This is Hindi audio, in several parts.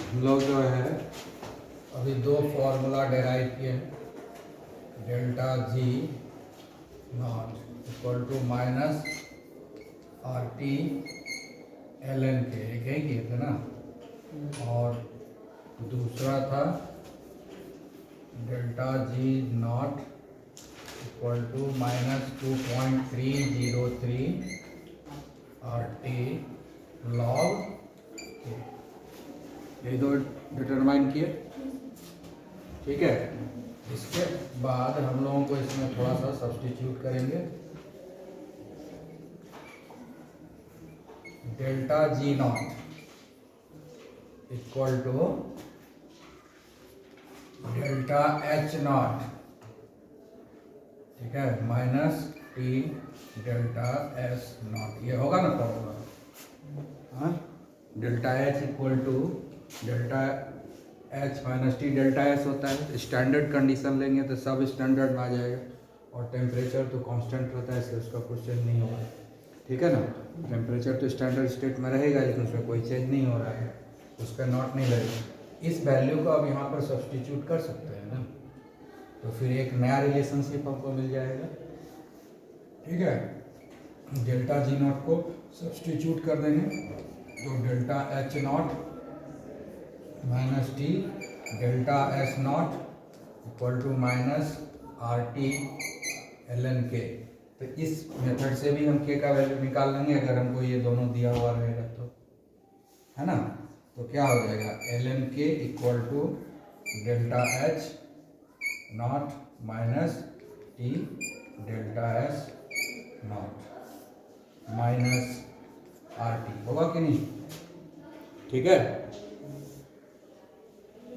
हम लोग जो है अभी दो फॉर्मूला डेराइव किए हैं। Delta G naught equal to minus R T L N K, एक ही किए थे ना, और दूसरा था delta G naught equal to minus 2.303 R T log K. ये दो डिटरमाइन किए, ठीक है। इसके बाद हम लोगों को इसमें थोड़ा सा सब्स्टिट्यूट करेंगे। Delta G naught equal to delta H naught, ठीक है, minus T delta S naught. ये होगा ना फॉर्मूला। हाँ, delta H equal to delta H minus T delta S होता है। स्टैंडर्ड कंडीशन लेंगे तो सब स्टैंडर्ड में आ जाएगा, और टेम्परेचर तो कांस्टेंट रहता है, इसलिए उसका कुछ चेंज नहीं होगा, ठीक है ना। टेम्परेचर तो स्टैंडर्ड स्टेट में रहेगा, लेकिन उसमें कोई चेंज नहीं हो रहा है, उसका नॉट नहीं लगेगा। इस वैल्यू को आप यहाँ पर सब्स्टिट्यूट कर सकते हैं ना, तो फिर एक नया रिलेशनशिप आपको मिल जाएगा, ठीक है। डेल्टा जी नॉट को सब्स्टिट्यूट कर देंगे तो delta H naught minus T delta S naught equal to minus R T L N K. तो इस मेथड से भी हम के का वैल्यू निकाल लेंगे, अगर हमको ये दोनों दिया हुआ रहेगा तो, है ना। तो क्या हो जाएगा, L N K equal to delta H naught minus T delta S naught minus R T, होगा कि नहीं, ठीक है।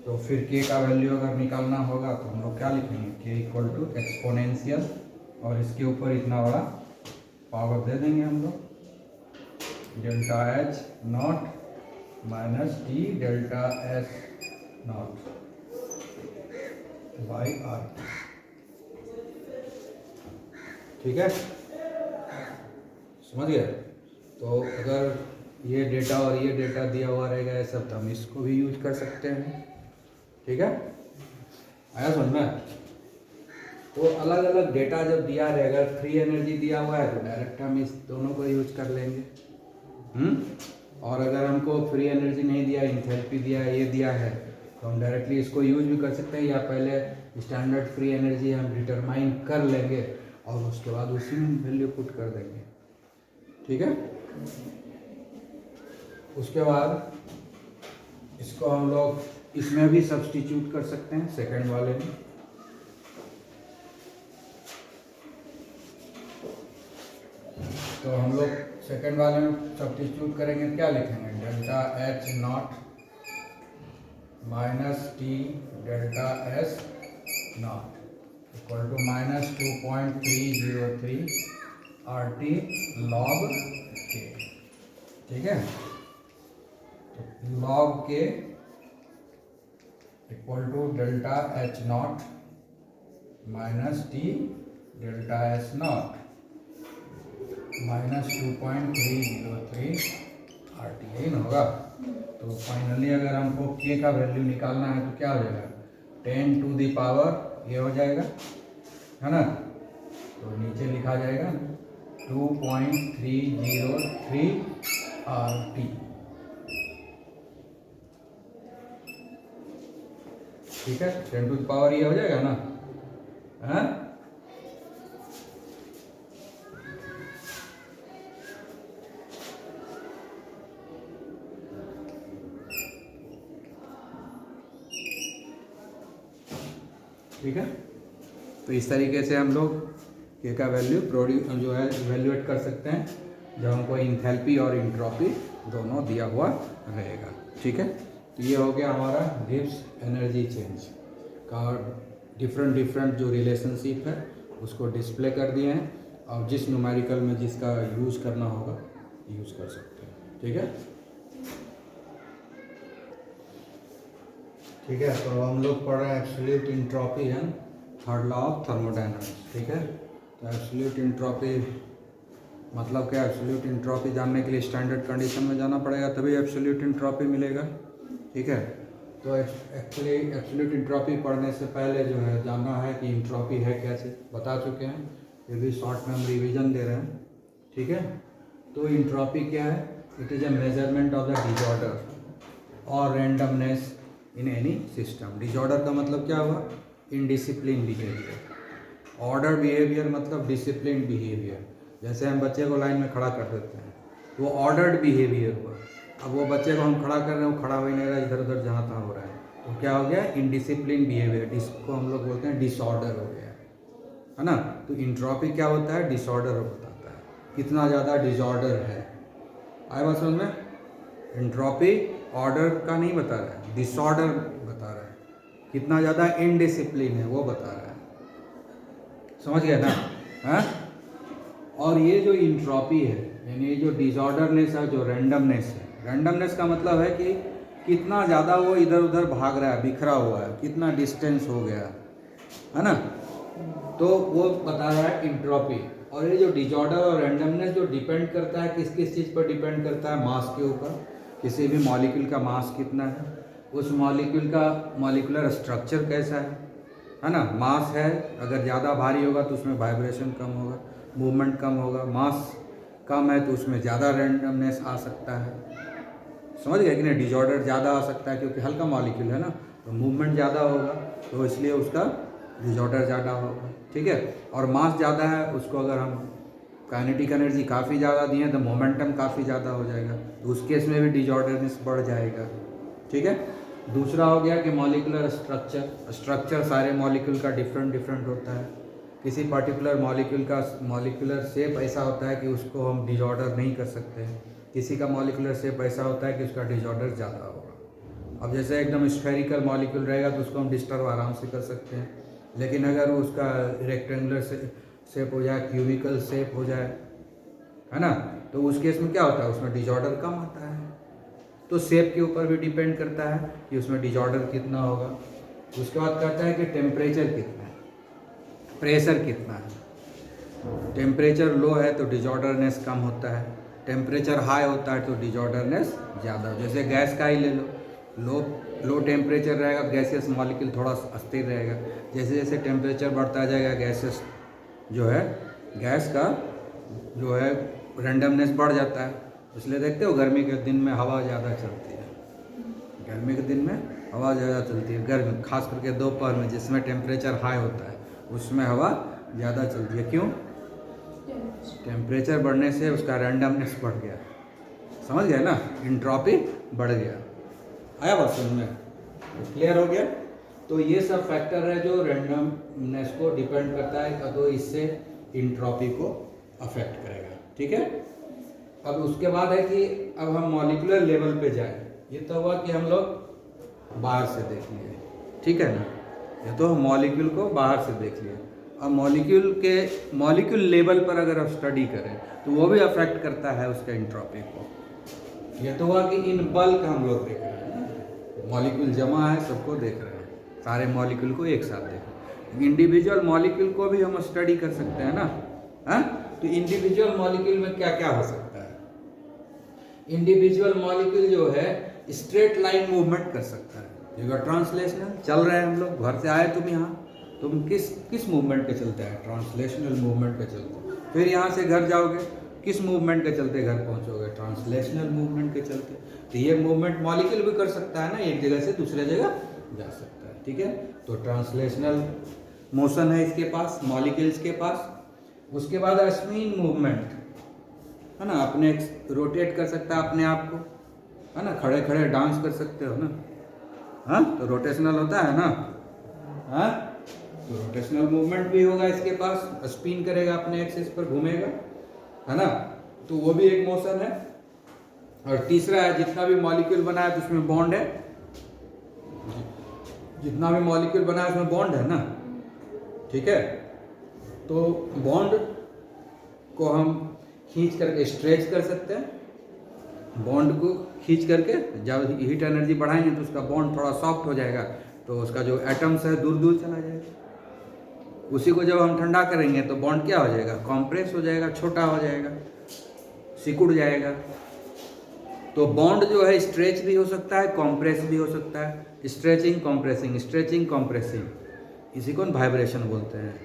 तो फिर के का वैल्यू अगर निकालना होगा तो हम लोग क्या लिखेंगे, के इक्वल टू एक्सपोनेंशियल, और इसके ऊपर इतना बड़ा पावर दे देंगे हम लोग, delta H naught minus T delta S naught by R, ठीक है, समझ गए। तो अगर ये डेटा और ये डेटा दिया हुआ रहेगा ये सब, तो हम इसको भी यूज कर सकते हैं, ठीक है। आया समझ में। तो अलग अलग डेटा जब दिया रहेगा, फ्री एनर्जी दिया हुआ है तो डायरेक्ट हम इस दोनों को यूज कर लेंगे। और अगर हमको फ्री एनर्जी नहीं दिया, इंथैल्पी दिया है, ये दिया है, तो हम डायरेक्टली इसको यूज भी कर सकते हैं, या पहले स्टैंडर्ड फ्री एनर्जी हम डिटरमाइन कर लेंगे और उसके बाद उसी में वैल्यू पुट कर देंगे, ठीक है। उसके बाद इसको हम लोग इसमें भी सब्स्टिट्यूट कर सकते हैं, सेकंड वाले में। तो हम लोग सेकंड वाले में सब्स्टिट्यूट करेंगे, क्या लिखेंगे, delta H naught minus T delta S naught equal to minus 2.303 R T log K, ठीक है। तो log K equal to delta H naught minus T delta S naught minus 2.303 R T, यही ना होगा। तो फाइनली अगर हमको के का वैल्यू निकालना है तो क्या हो जाएगा, 10 टू दी पावर ये हो जाएगा, है ना। तो नीचे लिखा जाएगा 2.303 आर टी, ठीक है। 10 टू द पावर ये हो जाएगा ना, हाँ? ठीक है। तो इस तरीके से हम लोग के का वैल्यू जो है इवेल्युएट कर सकते हैं, जब हमको इंथैल्पी और इंट्रॉपी दोनों दिया हुआ रहेगा, ठीक है। तो ये हो गया हमारा गिब्स एनर्जी चेंज का डिफरेंट जो रिलेशनशिप है उसको डिस्प्ले कर दिए हैं, और जिस न्यूमेरिकल में जिसका यूज़ करना होगा यूज़ कर सकते हैं, ठीक है। ठीक है, तो हम लोग पढ़ रहे हैं absolute entropy and third law of thermodynamics, ठीक है। तो एब्सोल्यूट इंट्रॉपी मतलब क्या, एब्सोल्यूट इंट्रॉपी जानने के लिए स्टैंडर्ड कंडीशन में जाना पड़ेगा, तभी एब्सोल्यूट इंट्रॉपी मिलेगा, ठीक है। तो एक्चुअली एब्सोल्यूट इंट्रॉपी पढ़ने से पहले जो है जानना है कि इंट्रॉपी है क्या चीज़, बता चुके हैं, फिर भी शॉर्ट में हम रिविजन दे रहे हैं। ठीक है। तो इंट्रॉपी क्या है? It is a measurement of the disorder और randomness in any system. Disorder का मतलब क्या हुआ? Indiscipline behaviour. ऑर्डर बिहेवियर मतलब डिसिप्लिन बिहेवियर। जैसे हम बच्चे को लाइन में खड़ा कर देते हैं तो वो ऑर्डर्ड बिहेवियर हुआ। अब वो बच्चे को हम खड़ा कर रहे हैं, वो खड़ा हो ही नहीं रहा, इधर उधर जहाँ तहाँ हो रहा है, तो क्या हो गया? इनडिसिप्लिन बिहेवियर, जिसको हम लोग बोलते हैं डिसऑर्डर हो गया, है ना। तो इंट्रॉपी क्या होता है? डिसऑर्डर बताता है, कितना ज़्यादा डिसऑर्डर है। आए बात समझ में? इंट्रॉपी ऑर्डर का नहीं बता रहा है, डिसऑर्डर बता रहा है, कितना ज़्यादा इनडिसिप्लिन है वो बता रहा है। समझ गया ना? हाँ। और ये जो इंट्रॉपी है, यानी ये जो डिसऑर्डरनेस है, जो रैंडमनेस है, रैंडमनेस का मतलब है कि कितना ज़्यादा वो इधर उधर भाग रहा है, बिखरा हुआ है, कितना डिस्टेंस हो गया, है ना। तो वो बता रहा है इंट्रॉपी। और ये जो डिसऑर्डर और रैंडमनेस जो डिपेंड करता है किस किस चीज़ पर डिपेंड करता है? मास के ऊपर। किसी भी मॉलिक्यूल का मास कितना है, उस मॉलिक्यूल का मॉलिक्यूलर स्ट्रक्चर कैसा है ना। मास है, अगर ज़्यादा भारी होगा तो उसमें वाइब्रेशन कम होगा, मूवमेंट कम होगा। मास कम है तो उसमें ज़्यादा रैंडमनेस आ सकता है। समझ गए कि नहीं? डिसऑर्डर ज़्यादा आ सकता है क्योंकि हल्का मॉलिक्यूल है ना, तो मूवमेंट ज़्यादा होगा, तो इसलिए उसका डिसऑर्डर ज़्यादा होगा। ठीक है। और मास ज़्यादा है, उसको अगर हम काइनेटिक एनर्जी काफ़ी ज़्यादा दिए तो मोमेंटम काफ़ी ज़्यादा हो जाएगा, तो उस केस में भी डिसऑर्डरनेस बढ़ जाएगा। ठीक है। दूसरा हो गया कि मॉलिक्यूलर स्ट्रक्चर सारे मॉलिक्यूल का डिफरेंट डिफरेंट होता है। किसी पर्टिकुलर मॉलिक्यूल का मॉलिक्यूलर शेप ऐसा होता है कि उसको हम डिसऑर्डर नहीं कर सकते हैं, किसी का मॉलिक्यूलर शेप ऐसा होता है कि उसका डिसऑर्डर ज़्यादा होगा। अब जैसे एकदम स्फेरिकल मॉलिक्यूल रहेगा तो उसको हम डिस्टर्ब आराम से कर सकते हैं, लेकिन अगर उसका रेक्टेंगुलर शेप हो जाए, क्यूबिकल शेप हो जाए, है ना, तो उस केस में क्या होता है? उसमें डिसऑर्डर कम आता है। तो शेप के ऊपर भी डिपेंड करता है कि उसमें डिसऑर्डर कितना होगा। उसके बाद कहता है कि टेम्परेचर कितना है, प्रेशर कितना है। टेम्परेचर लो है तो डिसऑर्डरनेस कम होता है, टेम्परेचर हाई होता है तो डिसऑर्डरनेस ज़्यादा। जैसे गैस का ही ले लो, लो टेम्परेचर रहेगा तो गैसियस मॉलिक्यूल थोड़ा अस्थिर रहेगा, जैसे जैसे टेम्परेचर बढ़ता जाएगा गैसेस जो है, गैस का जो है रैंडमनेस बढ़ जाता है। इसलिए देखते हो गर्मी के दिन में हवा ज़्यादा चलती है, गर्मी के दिन में हवा ज़्यादा चलती है, गर्मी खास करके दोपहर में जिसमें टेम्परेचर हाई होता है उसमें हवा ज़्यादा चलती है। क्यों? टेम्परेचर बढ़ने से उसका रैंडमनेस बढ़ गया। समझ गए ना? इंट्रॉपी बढ़ गया। आया बात समझ में? क्लियर हो गया? तो ये सब फैक्टर है जो रैंडमनेस को डिपेंड करता है, तो इससे इंट्रॉपी को अफेक्ट करेगा। ठीक है। अब उसके बाद है कि अब हम मॉलिक्यूलर लेवल पे जाए। ये तो हुआ कि हम लोग बाहर से देख लिए, ठीक है ना, ये तो मॉलिक्यूल को बाहर से देख लिए। अब मॉलिक्यूल लेवल पर अगर आप स्टडी करें तो वो भी अफेक्ट करता है उसके इंट्रॉपी को। ये तो हुआ कि इन बल्क हम लोग देख रहे हैं, मॉलिक्यूल जमा है, सबको देख रहे हैं, सारे मॉलिक्यूल को एक साथ देख रहे हैं। इंडिविजुअल मॉलिक्यूल को भी हम स्टडी कर सकते हैं ना, हाँ। तो इंडिविजुअल मॉलिक्यूल में क्या क्या हो सकता है? इंडिविजुअल मॉलिक्यूल जो है स्ट्रेट लाइन मूवमेंट कर सकता है। ट्रांसलेशनल चल रहे हैं हम लोग, घर से आए तुम यहाँ, तुम किस मूवमेंट के चलते हैं? ट्रांसलेशनल मूवमेंट के चलते। फिर यहाँ से घर जाओगे, किस मूवमेंट के चलते घर पहुँचोगे? ट्रांसलेशनल मूवमेंट के चलते। तो ये मूवमेंट मॉलिक्यूल भी कर सकता है ना, एक जगह से दूसरे जगह जा सकता है। ठीक है। तो ट्रांसलेशनल मोशन है इसके पास, मॉलिक्यूल्स के पास। उसके बाद स्पिन मूवमेंट है ना, अपने रोटेट कर सकता है अपने आप को, है ना, खड़े खड़े डांस कर सकते हो ना, हाँ, तो रोटेशनल होता है ना, हाँ, तो रोटेशनल मूवमेंट भी होगा इसके पास, स्पिन करेगा अपने एक्सिस पर, घूमेगा, है ना, तो वो भी एक मोशन है। और तीसरा है जितना भी मॉलिक्यूल बना है तो उसमें बॉन्ड है, जितना भी मॉलिक्यूल बना है उसमें बॉन्ड है ना, ठीक है। तो बॉन्ड को हम खींच करके स्ट्रेच कर सकते हैं, बॉन्ड को खींच करके जब हीट एनर्जी बढ़ाएंगे तो उसका बॉन्ड थोड़ा सॉफ्ट हो जाएगा, तो उसका जो एटम्स है दूर दूर चला जाएगा। उसी को जब हम ठंडा करेंगे तो बॉन्ड क्या हो जाएगा? कॉम्प्रेस हो जाएगा, छोटा हो जाएगा, सिकुड़ जाएगा, तो बॉन्ड जो है स्ट्रेच भी हो सकता है, कॉम्प्रेस भी हो सकता है। स्ट्रेचिंग कॉम्प्रेसिंग, स्ट्रेचिंग कॉम्प्रेसिंग, इसी को वाइब्रेशन बोलते हैं,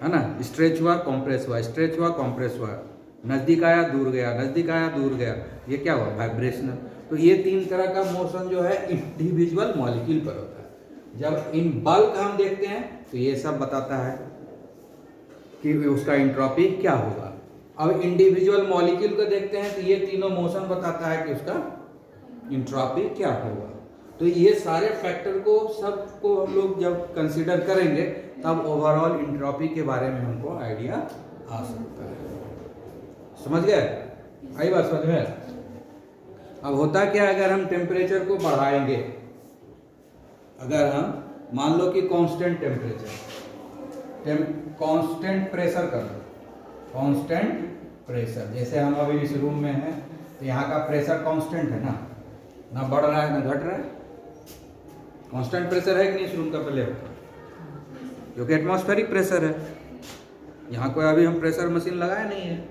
है ना। स्ट्रेच हुआ, कॉम्प्रेस हुआ, स्ट्रेच हुआ, कॉम्प्रेस हुआ, नज़दीक आया, दूर गया, नज़दीक आया, दूर गया, ये क्या हुआ, वाइब्रेशनल। तो ये 3 तरह का मोशन जो है इंडिविजुअल मॉलिक्यूल पर होता है। जब इन बल्क हम देखते हैं तो ये सब बताता है कि उसका इंट्रॉपी क्या होगा। अब इंडिविजुअल मॉलिक्यूल को देखते हैं तो ये तीनों मोशन बताता है कि उसका इंट्रॉपी क्या होगा। तो ये सारे फैक्टर को सबको हम लोग जब कंसीडर करेंगे तब ओवरऑल इंट्रॉपी के बारे में हमको आइडिया आ सकता है। समझ गए? आई बात समझ में? अब होता क्या है, अगर हम टेम्परेचर को बढ़ाएंगे, अगर हम मान लो कि कांस्टेंट टेम्परेचर, कांस्टेंट प्रेशर कर लो, कांस्टेंट प्रेशर, जैसे हम अभी इस रूम में हैं तो यहाँ का प्रेशर कांस्टेंट है ना, ना बढ़ रहा है ना घट रहा है। कांस्टेंट प्रेशर है कि नहीं इस रूम का? पहले क्योंकि एटमॉस्फेरिक प्रेशर है। यहाँ कोई अभी हम प्रेशर मशीन लगाए नहीं है,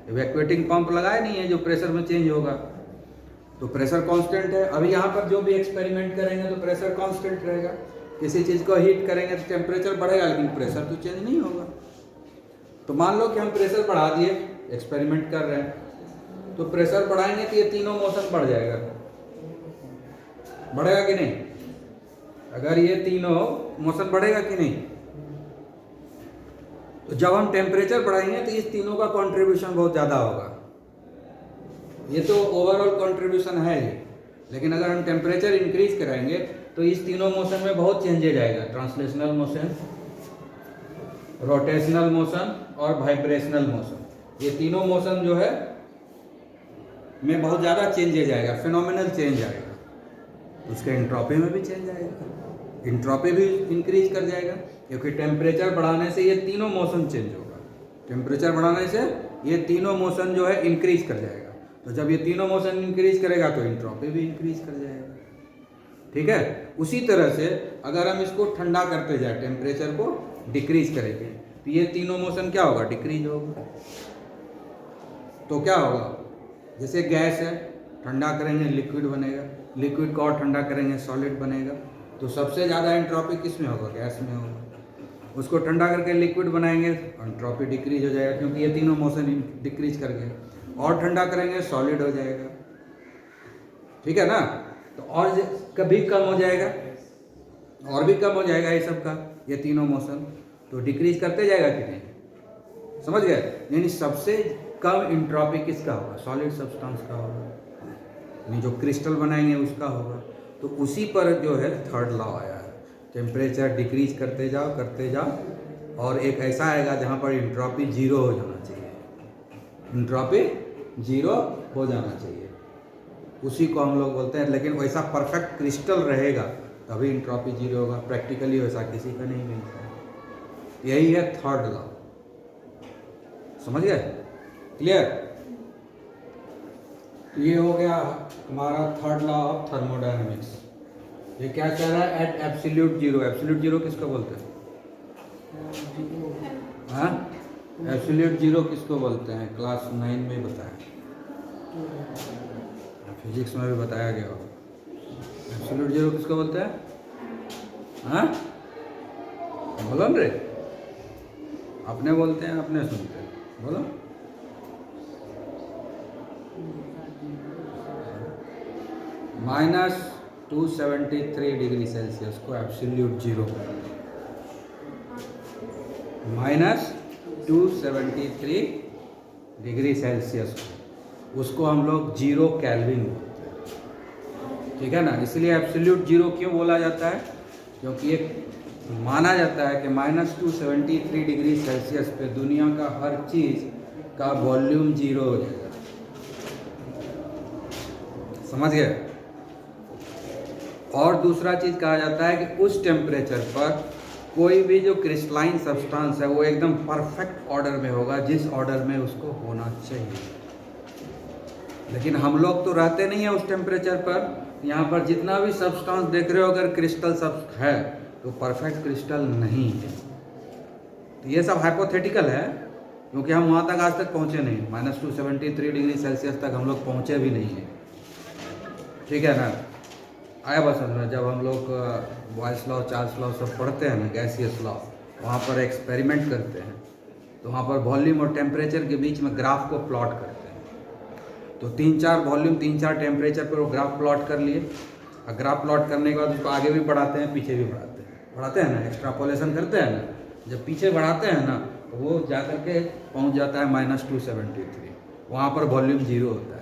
इवैक्यूएटिंग पंप लगाए नहीं है जो प्रेशर में चेंज होगा, तो प्रेशर कांस्टेंट है। अभी यहाँ पर जो भी एक्सपेरिमेंट करेंगे तो प्रेशर कांस्टेंट रहेगा। किसी चीज़ को हीट करेंगे तो टेम्परेचर बढ़ेगा लेकिन प्रेशर तो चेंज नहीं होगा। तो मान लो कि हम प्रेशर बढ़ा दिए, एक्सपेरिमेंट कर रहे हैं, तो प्रेशर बढ़ाएंगे तो ये तीनों मोशन बढ़ जाएगा, बढ़ेगा कि नहीं? अगर ये तीनों मोशन बढ़ेगा कि नहीं? तो जब हम टेम्परेचर बढ़ाएंगे तो इस तीनों का कंट्रीब्यूशन बहुत ज़्यादा होगा। ये तो ओवरऑल कंट्रीब्यूशन है ही, लेकिन अगर हम टेम्परेचर इंक्रीज कराएंगे तो इस तीनों मोशन में बहुत चेंजेज आएगा। ट्रांसलेशनल मोशन, रोटेशनल मोशन और वाइब्रेशनल मोशन, ये तीनों मोशन जो है में बहुत ज़्यादा चेंजेज आएगा, फिनोमिनल चेंज आएगा। उसके एंट्रोपी में भी चेंज आएगा, एंट्रोपी भी इंक्रीज कर जाएगा, क्योंकि टेम्परेचर बढ़ाने से ये तीनों मोशन चेंज होगा। टेम्परेचर बढ़ाने से ये तीनों मोशन जो है इंक्रीज कर जाएगा। तो जब ये तीनों मोशन इंक्रीज करेगा तो एंट्रोपी भी इंक्रीज कर जाएगा। ठीक है? उसी तरह से अगर हम इसको ठंडा करते जाए, टेम्परेचर को डिक्रीज करेंगे, तो ये तीनों मोशन क्या होगा, डिक्रीज होगा। तो क्या होगा, जैसे गैस है, ठंडा करेंगे लिक्विड बनेगा, लिक्विड को और ठंडा करेंगे सॉलिड बनेगा। तो सबसे ज़्यादा एंट्रोपी किस में होगा, गैस में होगा। उसको ठंडा करके लिक्विड बनाएंगे, एंट्रोपी डिक्रीज हो जाएगा, क्योंकि ये तीनों मोशन डिक्रीज कर गए। और ठंडा करेंगे सॉलिड हो जाएगा, ठीक है ना। तो और कभी कम हो जाएगा, और भी कम हो जाएगा ये सब का, ये तीनों मोशन तो डिक्रीज करते जाएगा कि नहीं? समझ गए? यानी सबसे कम एंट्रोपी किसका होगा, सॉलिड सब्सटेंस का होगा, यानी जो क्रिस्टल बनाएंगे उसका होगा। तो उसी पर जो है थर्ड लॉ आया है, टेम्परेचर डिक्रीज करते जाओ और एक ऐसा आएगा जहाँ पर एंट्रोपी जीरो हो जाना चाहिए, एंट्रोपी जीरो हो जाना चाहिए, उसी को हम लोग बोलते हैं। लेकिन वैसा परफेक्ट क्रिस्टल रहेगा तभी एंट्रोपी जीरो होगा, प्रैक्टिकली वैसा किसी का नहीं मिलता है। यही है थर्ड लॉ, समझ गए? क्लियर? ये हो गया हमारा थर्ड लॉ ऑफ थर्मोडायनेमिक्स। ये क्या कह रहा है, at absolute zero. Absolute zero किसको बोलते हैं? हाँ, एब्सोल्यूट जीरो किसको बोलते हैं? क्लास 9 में बताया, फिजिक्स में भी बताया गया होगा। एब्सोल्यूट जीरो किसको बोलते हैं? हाँ बोलो रे, अपने बोलते हैं, अपने सुनते हैं, बोलो। -273 डिग्री सेल्सियस को एब्सोल्यूट जीरो, -273 डिग्री सेल्सियस उसको हम लोग जीरो केल्विन बोलते हैं, ठीक है ना। इसलिए एब्सोल्यूट जीरो क्यों बोला जाता है? क्योंकि एक माना जाता है कि -273 डिग्री सेल्सियस पे दुनिया का हर चीज़ का वॉल्यूम जीरो हो जाएगा। समझ गए? और दूसरा चीज़ कहा जाता है कि उस टेम्परेचर पर कोई भी जो क्रिस्टलाइन सब्सटेंस है वो एकदम परफेक्ट ऑर्डर में होगा, जिस ऑर्डर में उसको होना चाहिए। लेकिन हम लोग तो रहते नहीं है उस टेम्परेचर पर। यहाँ पर जितना भी सब्सटेंस देख रहे हो, अगर क्रिस्टल सब है तो परफेक्ट क्रिस्टल नहीं है। तो ये सब हाइपोथेटिकल है, क्योंकि हम वहाँ तक आज तक पहुँचे नहीं, -273 डिग्री सेल्सियस तक हम लोग पहुँचे भी नहीं हैं। ठीक है ना। आया बस समझ में। जब हम लोग बॉयल्स लॉ, चार्ल्स लॉ सब पढ़ते हैं ना, गैसियस लॉ, वहाँ पर एक्सपेरिमेंट करते हैं, तो वहाँ पर वॉल्यूम और टेम्परेचर के बीच में ग्राफ को प्लॉट करते हैं। तो 3-4 वॉल्यूम 3-4 टेम्परेचर पर वो ग्राफ प्लॉट कर लिए, और ग्राफ प्लॉट करने के बाद उसको आगे भी बढ़ाते हैं, पीछे भी बढ़ाते हैं ना, एक्सट्रापोलेशन करते हैं ना। जब पीछे बढ़ाते हैं ना, तो वो जा करके पहुँच जाता है -273, वहाँ पर वॉल्यूम 0 होता है,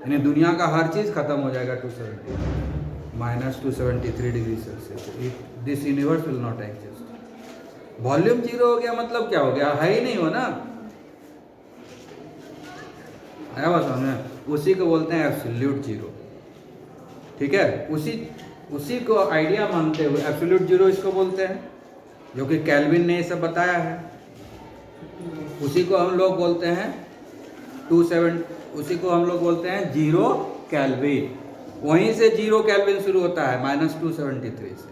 यानी दुनिया का हर चीज़ खत्म हो जाएगा -273 degree Celsius. This universe will not exist. Volume 0 हो गया मतलब क्या हो गया, है ही नहीं हो ना। आया बात समझ में। उसी को बोलते हैं एब्सोल्यूट जीरो। ठीक है, उसी को आइडिया मानते हुए एब्सोल्यूट जीरो इसको बोलते हैं, जो कि केल्विन ने ये सब बताया है। उसी को हम लोग बोलते हैं 0 केल्विन। वहीं से 0 केल्विन शुरू होता है -273 से।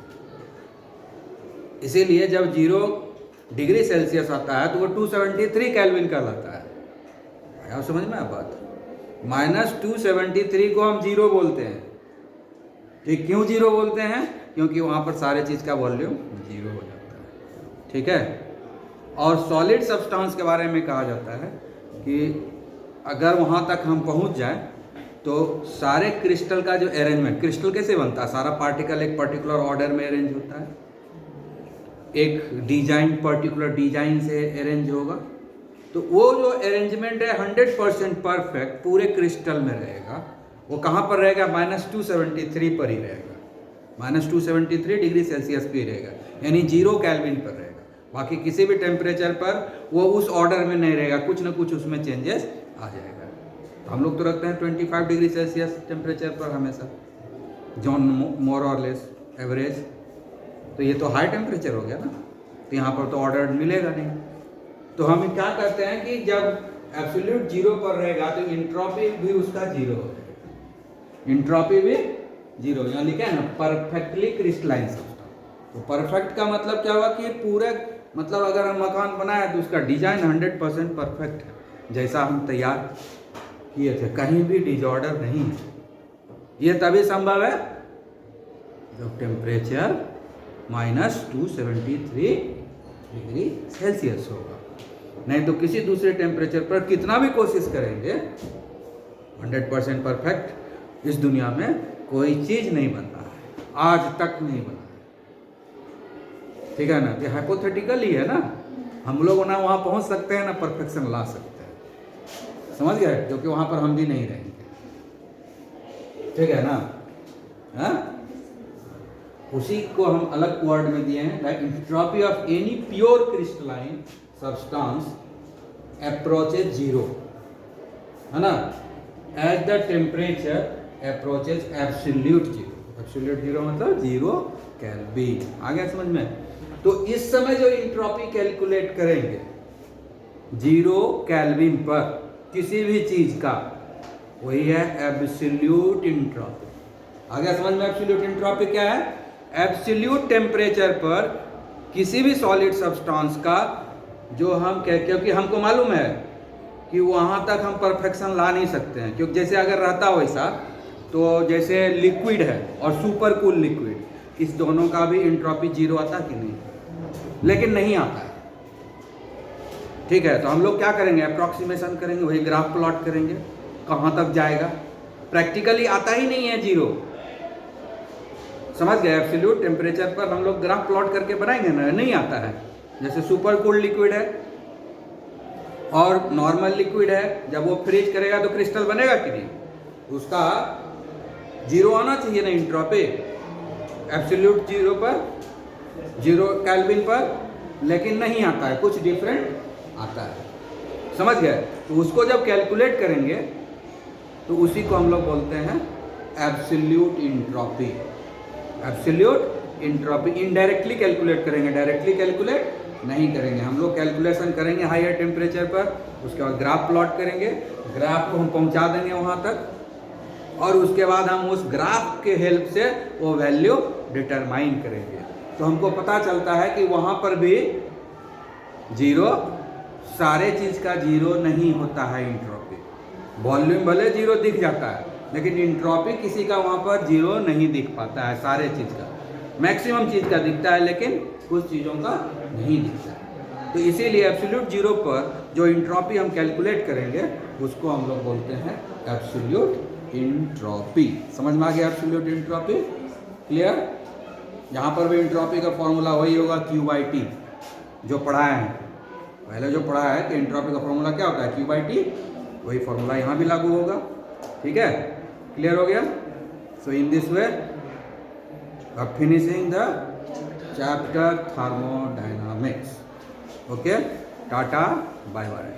इसीलिए जब 0 डिग्री सेल्सियस आता है तो वो 273 केल्विन कहलाता है। आया समझ में आप बात। -273 को हम 0 बोलते हैं। ठीक, क्यों 0 बोलते हैं? क्योंकि वहाँ पर सारे चीज़ का वॉल्यूम 0 हो जाता है। ठीक है। और सॉलिड सब्सटेंस के बारे में कहा जाता है कि अगर वहाँ तक हम पहुँच जाएं तो सारे क्रिस्टल का जो अरेंजमेंट, क्रिस्टल कैसे बनता है, सारा पार्टिकल एक पर्टिकुलर ऑर्डर में अरेंज होता है, एक डिजाइन पर्टिकुलर डिजाइन से अरेंज होगा। तो वो जो अरेंजमेंट है 100% परफेक्ट पूरे क्रिस्टल में रहेगा। वो कहाँ पर रहेगा? -273 पर ही रहेगा, -273 डिग्री सेल्सियस पे ही रहेगा, यानी 0 केल्विन पर रहेगा। बाकी किसी भी टेम्परेचर पर वो उस ऑर्डर में नहीं रहेगा, कुछ ना कुछ उसमें चेंजेस आ जाएगा। तो हम लोग तो रखते हैं 25 डिग्री सेल्सियस टेम्परेचर पर हमेशा, जॉन मोर और लेस एवरेज। तो ये तो हाई टेम्परेचर हो गया ना, तो यहाँ पर तो ऑर्डर मिलेगा नहीं। तो हम क्या करते हैं कि जब एब्सोल्यूट 0 पर रहेगा तो इंट्रोपी भी उसका 0 हो जाएगा, इंट्रोपी भी 0, यहाँ लिखा है ना परफेक्टली क्रिस्टलाइन सब्सटेंस। तो परफेक्ट का मतलब क्या हुआ कि पूरे, मतलब अगर हम मकान बनाए तो उसका डिजाइन 100% परफेक्ट है, जैसा हम तैयार किए थे, कहीं भी डिसऑर्डर नहीं है। ये तभी संभव है जब टेम्परेचर -273 डिग्री सेल्सियस होगा। नहीं तो किसी दूसरे टेम्परेचर पर कितना भी कोशिश करेंगे, 100% परफेक्ट इस दुनिया में कोई चीज़ नहीं बनता है, आज तक नहीं बना है। ठीक है ना, ये हाइपोथेटिकल ही है ना। हम लोग ना वहाँ पहुँच सकते हैं ना परफेक्शन ला सकते हैं, समझ गए, क्योंकि वहाँ पर हम भी नहीं रहेंगे। ठीक है ना। हाँ, उसी को हम अलग वर्ड में दिए हैं, the entropy of any pure crystalline substance approaches 0, है ना, as the temperature approaches absolute 0। Absolute 0 मतलब 0 केल्विन। आ गया समझ में। तो इस समय जो एंट्रोपी कैलकुलेट करेंगे 0 केल्विन पर किसी भी चीज का, वही है एब्सोल्यूट एंट्रोपी। आ गया समझ में। एब्सोल्यूट एंट्रोपी क्या है? एब्सोल्यूट टेम्परेचर पर किसी भी सॉलिड सब्सटेंस का जो हम क्योंकि हमको मालूम है कि वहाँ तक हम परफेक्शन ला नहीं सकते हैं, क्योंकि जैसे अगर रहता वैसा, तो जैसे लिक्विड है और सुपर कूल लिक्विड, इस दोनों का भी एंट्रोपी 0 आता कि नहीं? लेकिन नहीं आता है। ठीक है, तो हम लोग क्या करेंगे? अप्रॉक्सीमेशन करेंगे, वही ग्राफ प्लॉट करेंगे, कहाँ तक जाएगा। प्रैक्टिकली आता ही नहीं है 0, समझ गए। एब्सोल्यूट टेम्परेचर पर हम लोग ग्राफ प्लॉट करके बनाएंगे ना, नहीं आता है। जैसे सुपर कूल्ड लिक्विड है और नॉर्मल लिक्विड है, जब वो फ्रीज करेगा तो क्रिस्टल बनेगा कि नहीं? उसका 0 आना चाहिए ना एंट्रोपी, एब्सोल्यूट 0 पर, 0 केल्विन पर, लेकिन नहीं आता है, कुछ डिफरेंट आता है, समझ गए। तो उसको जब कैलकुलेट करेंगे तो उसी को हम लोग बोलते हैं absolute entropy. Absolute entropy indirectly calculate करेंगे, डायरेक्टली कैलकुलेट नहीं करेंगे। हम लोग कैलकुलेशन करेंगे हायर टेम्परेचर पर, उसके बाद ग्राफ प्लॉट करेंगे, ग्राफ को हम पहुंचा देंगे वहां तक, और उसके बाद हम उस ग्राफ के हेल्प से वो वैल्यू डिटरमाइन करेंगे। तो हमको पता चलता है कि वहां पर भी 0, सारे चीज का 0 नहीं होता है एंट्रोपी। वॉल्यूम भले 0 दिख जाता है, लेकिन इंट्रॉपी किसी का वहाँ पर जीरो नहीं दिख पाता है, सारे चीज़ का, मैक्सिमम चीज़ का दिखता है लेकिन कुछ चीज़ों का नहीं दिखता है। तो इसीलिए एब्सोल्यूट जीरो पर जो इंट्रॉपी हम कैलकुलेट करेंगे उसको हम लोग बोलते हैं एब्सोल्यूट इंट्रॉपी। समझ में आ गया एब्सोल्यूट इंट्रॉपी? क्लियर? यहाँ पर भी इंट्रॉपी का फॉर्मूला वही होगा Q/T, जो पढ़ाए हैं पहले, जो पढ़ा है कि इंट्रॉपी का फॉर्मूला क्या होता है, Q/T, वही फॉर्मूला यहाँ भी लागू होगा। ठीक है, क्लियर हो गया? सो इन दिस वे अब finishing the chapter thermodynamics. Okay, tata, bye bye.